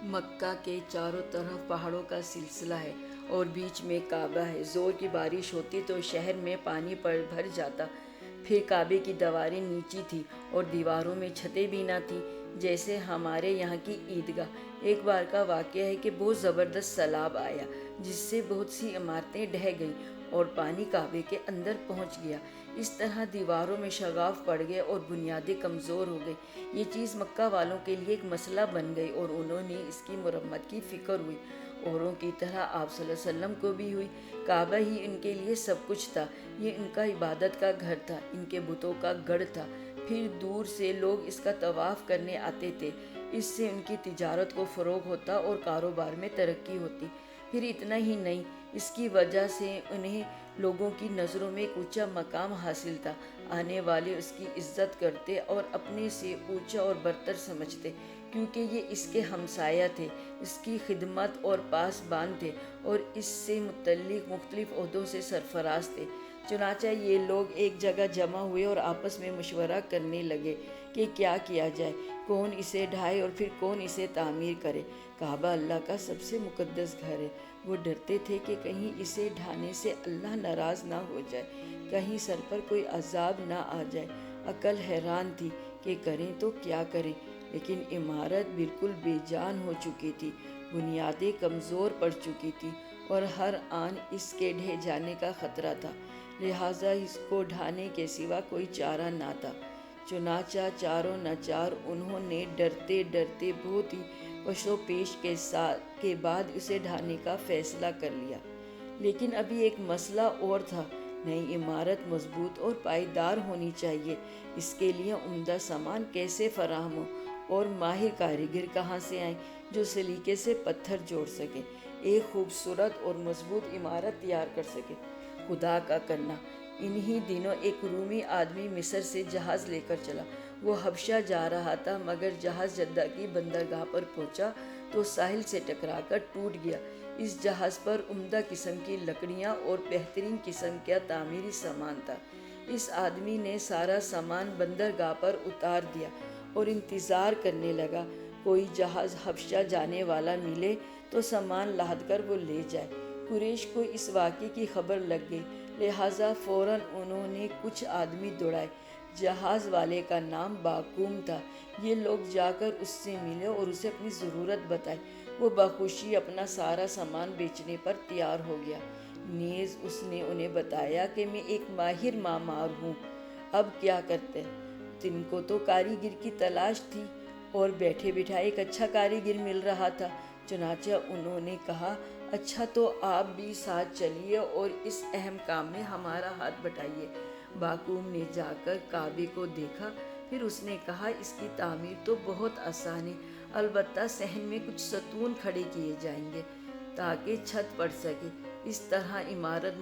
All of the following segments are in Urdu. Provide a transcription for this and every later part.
مکہ کے چاروں طرف پہاڑوں کا سلسلہ ہے اور بیچ میں کعبہ ہے۔ زور کی بارش ہوتی تو شہر میں پانی بھر جاتا۔ پھر کعبے کی دیواریں نیچی تھیں اور دیواروں میں چھتیں بھی نہ تھیں، جیسے ہمارے یہاں کی عیدگاہ۔ ایک بار کا واقعہ ہے کہ بہت زبردست سیلاب آیا جس سے بہت سی عمارتیں ڈھہ گئیں اور پانی کعبے کے اندر پہنچ گیا۔ اس طرح دیواروں میں شگاف پڑ گئے اور بنیادیں کمزور ہو گئیں۔ یہ چیز مکہ والوں کے لیے ایک مسئلہ بن گئی اور انہوں نے اس کی مرمت کی فکر ہوئی۔ اوروں کی طرح آپ صلی اللہ علیہ وسلم کو بھی ہوئی۔ کعبہ ہی ان کے لیے سب کچھ تھا۔ یہ ان کا عبادت کا گھر تھا، ان کے بتوں کا گڑھ تھا۔ پھر دور سے لوگ اس کا طواف کرنے آتے تھے۔ اس سے ان کی تجارت کو فروغ ہوتا اور کاروبار میں ترقی ہوتی۔ پھر اتنا ہی نہیں، اس کی وجہ سے انہیں لوگوں کی نظروں میں ایک اونچا مقام حاصل تھا۔ آنے والے اس کی عزت کرتے اور اپنے سے اونچا اور برتر سمجھتے، کیونکہ یہ اس کے ہمسایہ تھے، اس کی خدمت اور پاسبان تھے اور اس سے متعلق مختلف عہدوں سے سرفراز تھے۔ چنانچہ یہ لوگ ایک جگہ جمع ہوئے اور آپس میں مشورہ کرنے لگے کہ کیا کیا جائے، کون اسے ڈھائے اور پھر کون اسے تعمیر کرے۔ کعبہ اللہ کا سب سے مقدس گھر ہے۔ وہ ڈرتے تھے کہ کہیں اسے ڈھانے سے اللہ ناراض نہ ہو جائے، کہیں سر پر کوئی عذاب نہ آ جائے۔ عقل حیران تھی کہ کریں تو کیا کریں، لیکن عمارت بالکل بے جان ہو چکی تھی، بنیادیں کمزور پڑ چکی تھیں اور ہر آن اس کے ڈھہ جانے کا خطرہ تھا، لہٰذا اس کو ڈھانے کے سوا کوئی چارہ نہ تھا۔ چنانچہ چاروں ناچار انہوں نے ڈرتے ڈرتے بہت ہی پشت و پیش کے بعد اسے ڈھانے کا فیصلہ کر لیا۔ لیکن ابھی ایک مسئلہ اور تھا۔ نئی عمارت مضبوط اور پائیدار ہونی چاہیے۔ اس کے لیے عمدہ سامان کیسے فراہم ہو اور ماہر کاریگر کہاں سے آئیں جو سلیقے سے پتھر جوڑ سکیں، ایک خوبصورت اور مضبوط عمارت تیار کر سکیں۔ خدا کا کرنا، انہی دنوں ایک رومی آدمی مصر سے جہاز لے کر چلا۔ وہ حبشہ جا رہا تھا، مگر جہاز جدہ کی بندرگاہ پر پہنچا تو ساحل سے ٹکرا کر ٹوٹ گیا۔ اس جہاز پر عمدہ قسم کی لکڑیاں اور بہترین قسم کا تعمیری سامان تھا۔ اس آدمی نے سارا سامان بندرگاہ پر اتار دیا اور انتظار کرنے لگا کوئی جہاز حبشہ جانے والا ملے تو سامان لاد کر وہ لے جائے۔ قریش کو اس واقعے کی خبر لگ گئی، لہٰذا فوراً انہوں نے کچھ آدمی دوڑائے۔ جہاز والے کا نام باقوم تھا۔ یہ لوگ جا کر اس سے ملے اور اسے اپنی ضرورت بتائی۔ وہ بخوشی اپنا سارا سامان بیچنے پر تیار ہو گیا۔ نیز اس نے انہیں بتایا کہ میں ایک ماہر معمار ہوں، اب کیا کرتے؟ تم کو تو کاریگر کی تلاش تھی اور بیٹھے بٹھائے ایک اچھا کاریگر مل رہا تھا۔ چنانچہ انہوں نے کہا، اچھا تو آپ بھی ساتھ چلیے اور اس اہم کام میں ہمارا ہاتھ بٹائیے۔ باقوم نے جا کر کعبے کو دیکھا، پھر اس نے کہا، اس کی تعمیر تو بہت آسان ہے، البتہ صحن میں کچھ ستون کھڑے کیے جائیں گے تاکہ چھت پڑ سکے۔ اس طرح عمارت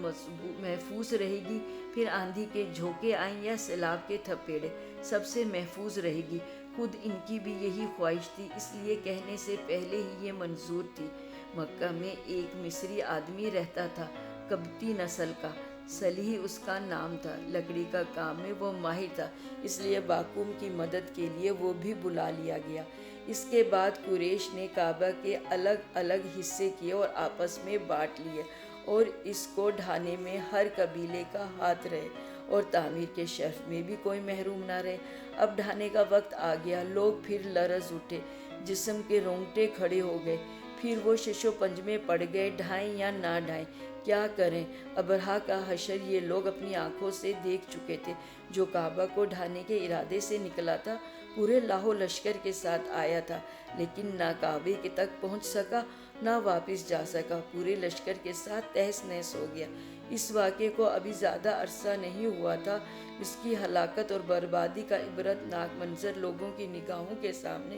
محفوظ رہے گی، پھر آندھی کے جھونکے آئیں یا سیلاب کے تھپیڑے، سب سے محفوظ رہے گی۔ خود ان کی بھی یہی خواہش تھی، اس لیے کہنے سے پہلے ہی یہ منظور تھی۔ مکہ میں ایک مصری آدمی رہتا تھا، قبطی نسل کا، صلیح اس کا نام تھا۔ لکڑی کا کام میں وہ ماہر تھا، اس لیے باقوم کی مدد کے لیے وہ بھی بلا لیا گیا۔ اس کے بعد قریش نے کعبہ کے الگ الگ حصے کیے اور آپس میں بانٹ لیے، اور اس کو ڈھانے میں ہر قبیلے کا ہاتھ رہے اور تعمیر کے شرف میں بھی کوئی محروم نہ رہے۔ اب ڈھانے کا وقت آ گیا، لوگ پھر لرز اٹھے، جسم کے رونگٹے کھڑے ہو گئے، پھر وہ شش و پنج میں پڑ گئے، ڈھائیں یا نہ ڈھائیں، کیا کریں؟ ابرہہ کا حشر یہ لوگ اپنی آنکھوں سے دیکھ چکے تھے۔ جو کعبہ کو ڈھانے کے ارادے سے نکلا تھا، پورے لاہ و لشکر کے ساتھ آیا تھا، لیکن نہ کعبے تک پہنچ سکا نہ واپس جا سکا، پورے لشکر کے ساتھ تہس نہس ہو گیا۔ اس واقعے کو ابھی زیادہ عرصہ نہیں ہوا تھا، اس کی ہلاکت اور بربادی کا عبرت ناک منظر لوگوں کی نگاہوں کے سامنے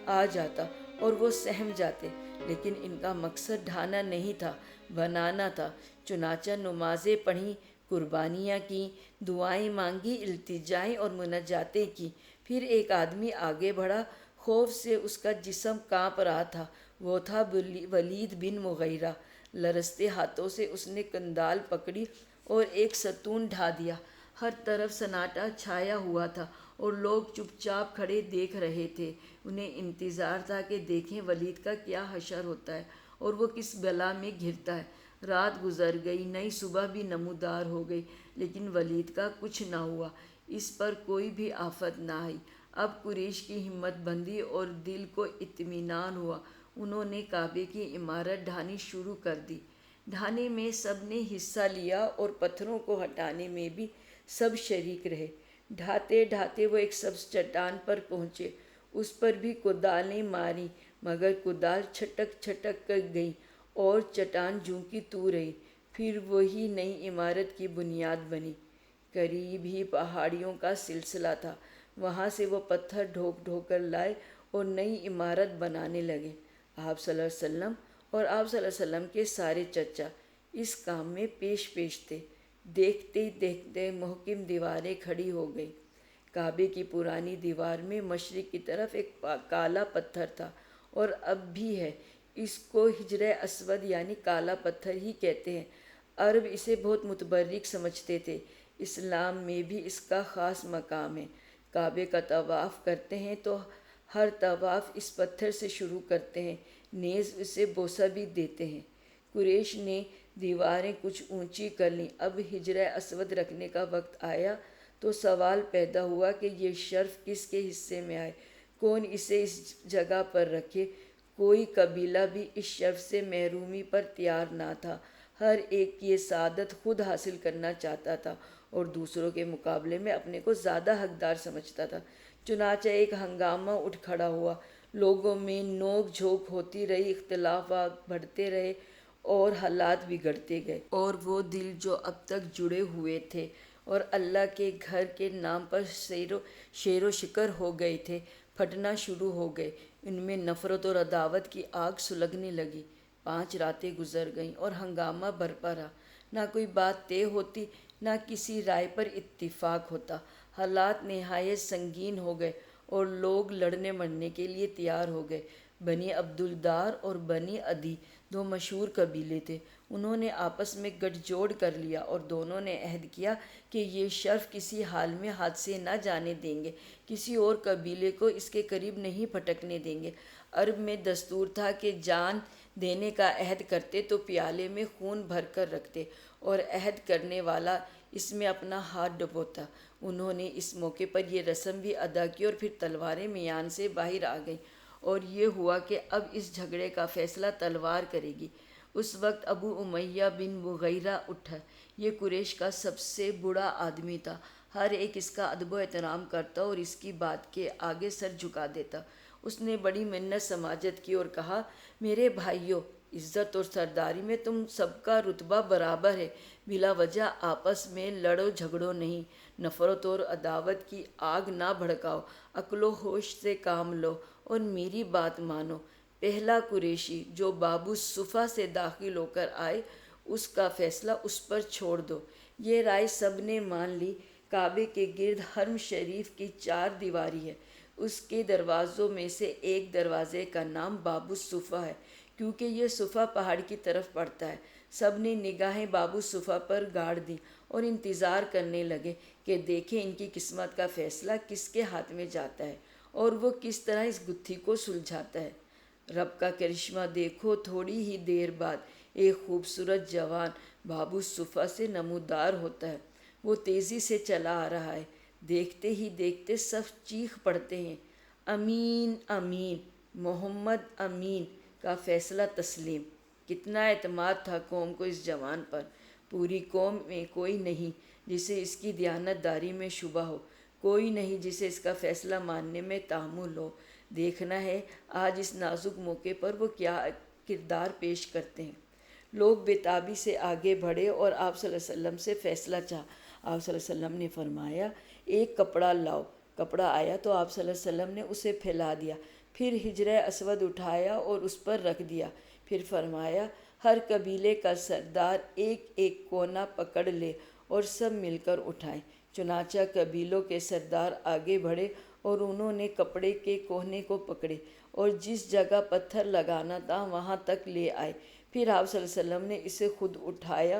آ جاتا اور وہ سہم جاتے، لیکن ان کا مقصد ڈھانا نہیں تھا، بنانا تھا۔ چنانچہ نمازیں پڑھیں، قربانیاں کیں، دعائیں مانگی، التجائیں اور مناجاتیں کیں۔ پھر ایک آدمی آگے بڑھا، خوف سے اس کا جسم کانپ رہا تھا، وہ تھا ولید بن مغیرہ۔ لرزتے ہاتھوں سے اس نے قندال پکڑی اور ایک ستون ڈھا دیا۔ ہر طرف سناٹا چھایا ہوا تھا اور لوگ چپ چاپ کھڑے دیکھ رہے تھے۔ انہیں انتظار تھا کہ دیکھیں ولید کا کیا حشر ہوتا ہے اور وہ کس بلا میں گھرتا ہے۔ رات گزر گئی، نئی صبح بھی نمودار ہو گئی، لیکن ولید کا کچھ نہ ہوا، اس پر کوئی بھی آفت نہ آئی۔ اب قریش کی ہمت بندی اور دل کو اطمینان ہوا۔ انہوں نے کعبے کی عمارت ڈھانی شروع کر دی۔ ڈھانے میں سب نے حصہ لیا اور پتھروں کو ہٹانے میں بھی سب شریک رہے۔ ڈھاتے ڈھاتے وہ ایک سبز چٹان پر پہنچے۔ اس پر بھی کدالیں ماریں، مگر کدال چھٹک چھٹک کر گئی اور چٹان جوں کی توں رہی۔ پھر وہی نئی عمارت کی بنیاد بنی۔ قریب ہی پہاڑیوں کا سلسلہ تھا، وہاں سے وہ پتھر ڈھو ڈھو کر لائے اور نئی عمارت بنانے لگے۔ آپ صلی اللہ علیہ وسلم اور آپ صلی اللہ علیہ وسلم کے سارے چچا اس کام میں پیش پیش تھے۔ دیکھتے ہی دیکھتے محکم دیواریں کھڑی ہو گئیں۔ کعبے کی پرانی دیوار میں مشرق کی طرف ایک کالا پتھر تھا اور اب بھی ہے۔ اس کو حجر اسود یعنی کالا پتھر ہی کہتے ہیں۔ عرب اسے بہت متبرک سمجھتے تھے۔ اسلام میں بھی اس کا خاص مقام ہے۔ کعبے کا طواف کرتے ہیں تو ہر طواف اس پتھر سے شروع کرتے ہیں، نیز اسے بوسہ بھی دیتے ہیں۔ قریش نے دیواریں کچھ اونچی کر لیں۔ اب حجر اسود رکھنے کا وقت آیا تو سوال پیدا ہوا کہ یہ شرف کس کے حصے میں آئے، کون اسے اس جگہ پر رکھے۔ کوئی قبیلہ بھی اس شرف سے محرومی پر تیار نہ تھا۔ ہر ایک یہ سعادت خود حاصل کرنا چاہتا تھا اور دوسروں کے مقابلے میں اپنے کو زیادہ حقدار سمجھتا تھا۔ چنانچہ ایک ہنگامہ اٹھ کھڑا ہوا، لوگوں میں نوک جھونک ہوتی رہی، اختلافات بڑھتے رہے اور حالات بگڑتے گئے، اور وہ دل جو اب تک جڑے ہوئے تھے اور اللہ کے گھر کے نام پر شیر و شکر ہو گئے تھے، پھٹنا شروع ہو گئے۔ ان میں نفرت اور عداوت کی آگ سلگنے لگی۔ 5 راتیں گزر گئیں اور ہنگامہ برپا رہا۔ نہ کوئی بات طے ہوتی، نہ کسی رائے پر اتفاق ہوتا۔ حالات نہایت سنگین ہو گئے اور لوگ لڑنے مرنے کے لیے تیار ہو گئے۔ بنی عبدالدار اور بنی عدی 2 مشہور قبیلے تھے۔ انہوں نے آپس میں گٹھ جوڑ کر لیا اور دونوں نے عہد کیا کہ یہ شرف کسی حال میں ہاتھ سے نہ جانے دیں گے، کسی اور قبیلے کو اس کے قریب نہیں پھٹکنے دیں گے۔ عرب میں دستور تھا کہ جان دینے کا عہد کرتے تو پیالے میں خون بھر کر رکھتے اور عہد کرنے والا اس میں اپنا ہاتھ ڈبوتا۔ انہوں نے اس موقع پر یہ رسم بھی ادا کی اور پھر تلواریں میان سے باہر آ گئیں اور یہ ہوا کہ اب اس جھگڑے کا فیصلہ تلوار کرے گی۔ اس وقت ابو امیہ بن مغیرہ اٹھا۔ یہ قریش کا سب سے بڑا آدمی تھا۔ ہر ایک اس کا ادب و احترام کرتا اور اس کی بات کے آگے سر جھکا دیتا۔ اس نے بڑی منت سماجت کی اور کہا، میرے بھائیو، عزت اور سرداری میں تم سب کا رتبہ برابر ہے، بلا وجہ آپس میں لڑو جھگڑو نہیں، نفرت اور عداوت کی آگ نہ بھڑکاؤ، عقل و ہوش سے کام لو اور میری بات مانو۔ پہلا قریشی جو باب الصفا سے داخل ہو کر آئے، اس کا فیصلہ اس پر چھوڑ دو۔ یہ رائے سب نے مان لی۔ کعبے کے گرد حرم شریف کی 4 دیواری ہے۔ اس کے دروازوں میں سے ایک دروازے کا نام باب الصفا ہے، کیونکہ یہ صفا پہاڑ کی طرف پڑتا ہے۔ سب نے نگاہیں باب الصفا پر گاڑ دیں اور انتظار کرنے لگے کہ دیکھیں ان کی قسمت کا فیصلہ کس کے ہاتھ میں جاتا ہے اور وہ کس طرح اس گتھی کو سلجھاتا ہے۔ رب کا کرشمہ دیکھو، تھوڑی ہی دیر بعد ایک خوبصورت جوان باب الصفا سے نمودار ہوتا ہے۔ وہ تیزی سے چلا آ رہا ہے۔ دیکھتے ہی دیکھتے سب چیخ پڑتے ہیں، امین امین، محمد امین کا فیصلہ تسلیم۔ کتنا اعتماد تھا قوم کو اس جوان پر۔ پوری قوم میں کوئی نہیں جسے اس کی دیانت داری میں شبہ ہو، کوئی نہیں جسے اس کا فیصلہ ماننے میں تحمل ہو۔ دیکھنا ہے آج اس نازک موقع پر وہ کیا کردار پیش کرتے ہیں۔ لوگ بے تابی سے آگے بڑھے اور آپ صلی اللہ علیہ وسلم سے فیصلہ چاہا۔ آپ صلی اللہ علیہ وسلم نے فرمایا، ایک کپڑا لاؤ۔ کپڑا آیا تو آپ صلی اللہ علیہ وسلم نے اسے پھیلا دیا، پھر حجر اسود اٹھایا اور اس پر رکھ دیا۔ پھر فرمایا، ہر قبیلے کا سردار ایک ایک کونا پکڑ لے اور سب مل کر اٹھائیں۔ چنانچہ قبیلوں کے سردار آگے بڑھے اور انہوں نے کپڑے کے کونے کو پکڑے اور جس جگہ پتھر لگانا تھا وہاں تک لے آئے۔ پھر آپ صلی اللہ علیہ وسلم نے اسے خود اٹھایا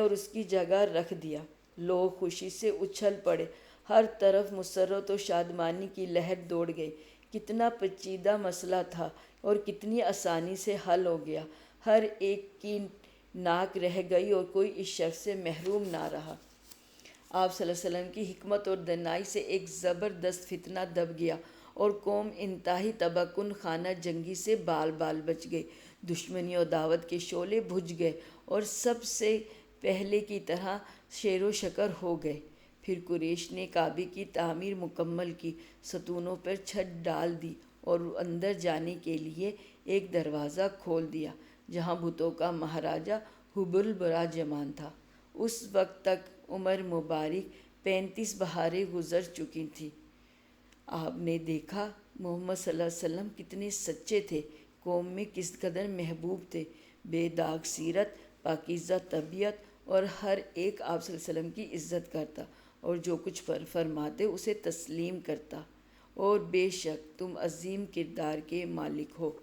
اور اس کی جگہ رکھ دیا۔ لوگ خوشی سے اچھل پڑے، ہر طرف مسرت و شادمانی کی لہر دوڑ گئی۔ کتنا پیچیدہ مسئلہ تھا اور کتنی آسانی سے حل ہو گیا، ہر ایک کی ناک رہ گئی اور کوئی اس شخص سے محروم نہ رہا۔ آپ صلی اللہ علیہ وسلم کی حکمت اور دانائی سے ایک زبردست فتنہ دب گیا اور قوم انتہائی تمکن خانہ جنگی سے بال بال بچ گئی۔ دشمنی اور دعوت کے شعلے بجھ گئے اور سب سے پہلے کی طرح شیر و شکر ہو گئے۔ پھر قریش نے کعبے کی تعمیر مکمل کی، ستونوں پر چھت ڈال دی اور اندر جانے کے لیے ایک دروازہ کھول دیا جہاں بتوں کا مہاراجہ ہبل براجمان تھا۔ اس وقت تک عمر مبارک 35 بہاریں گزر چکی تھیں۔ آپ نے دیکھا محمد صلی اللہ علیہ وسلم کتنے سچے تھے، قوم میں کس قدر محبوب تھے، بے داغ سیرت، پاکیزہ طبیعت، اور ہر ایک آپ صلی اللہ علیہ وسلم کی عزت کرتا اور جو کچھ فرماتے اسے تسلیم کرتا۔ اور بے شک تم عظیم کردار کے مالک ہو۔